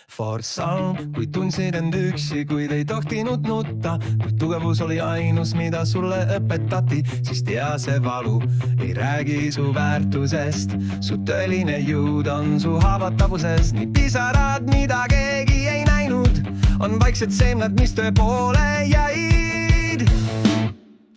For some, kui tundsid end üksi, kuid ei tohtinud nutta, kuid tugevus oli ainus, mida sulle õpetati, siis tea see valu ei räägi su väärtusest. Su tõeline jõud on su haavatavuses, nii pisarad, mida keegi ei näinud, on vaiksed seemned, mis töö poole jäid.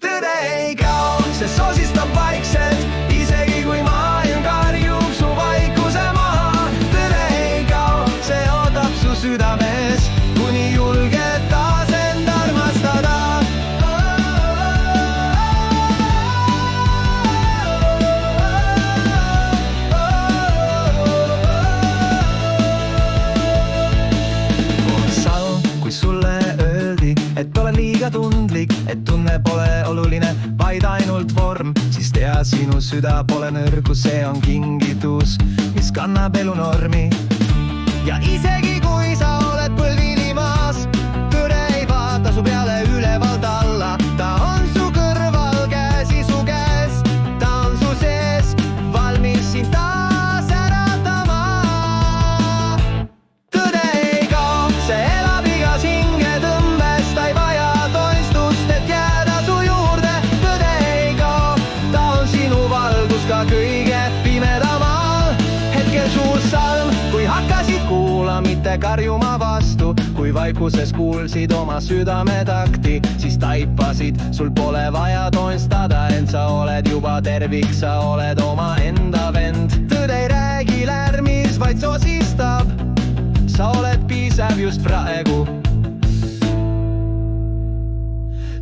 Tõde ei kao, see soosistab vaikselt, isegi kui maailm karjub su vaikuse maha. Tõde ei kao, see ootab su südames, kuni julged taas end armastada. Kui sulle öeldi, et ole liiga tundlik, et tunne pole oluline, vaid ainult vorm, siis tea, sinu süda pole nõrgus, see on kingitus, mis kannab elunormi. Ja isegi kui sa oled põlvini maas, tõde ei vaata su peale ülevalt alla. Ta on su kõrval, käsi su käes, ta on su sees, valmis sind taas äratama. Tõde ei kao, see elab igas hingetõmbes, ta ei vaja toistust, et jääda su juurde. Tõde ei kao, ta on sinu valgus ka kõige pimedamal hetkel. Suur salm, kui hakkasid kuula, mitte karjuma vastu, kui vaikuses kuulsid oma südametakti, siis taipasid, sul pole vaja toonstada, ent sa oled juba tervik, sa oled oma enda vend. Tõde ei räägi lärmis, vaid soosistab, sa oled piisav just praegu.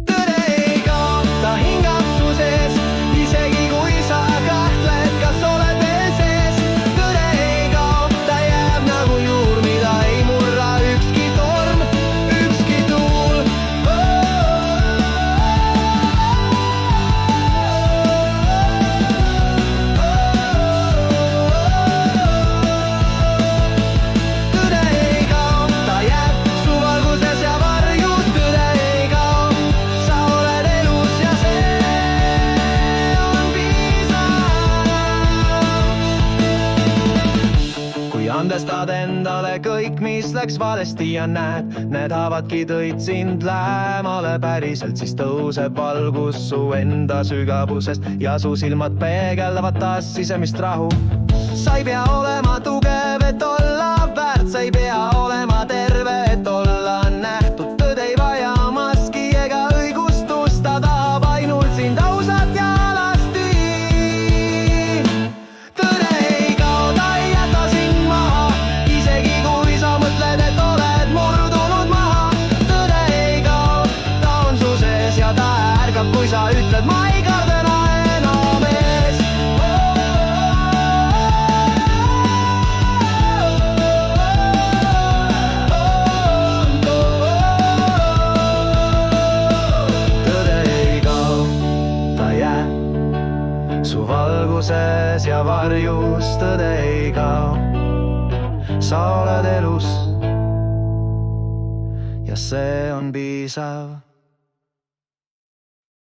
Tõde ei kao, ta hingab su sees, isegi kui sa kahtled, kas oled veel sees. Tõde ei kao, ta jääb nagu juur, mida ei murra ükski torm, ükski tuul. Tõde ei kao, ta jääb su valguses ja varjus. Tõde ei kao, sa oled elus ja see on piisav. Kui andestad endale kõik, mis läks valesti ja need haavadki tõid sind lähemale päriselt, siis tõuseb valgus su enda sügavusest ja su silmad peegeldavad taas sisemist rahu. Sa ei pea olema tugev, et olla väärt, sa ei pea olema terve, et olla nähtud. Tõde ei vaja maski ega õigustust, ta tahab ainult sind ausalt ja alasti. Tõde ei kao, ta ei jäta sind maha, isegi kui sa mõtled, et oled murdunud maha. Tõde ei kao, ta on su sees ja ta ärkab, kui sa ütled, ma ei kardena enam ees. Tõde ei kao, ta jääb su valguses ja varjus. Tõde ei kao, sa oled elus ja see on piisav.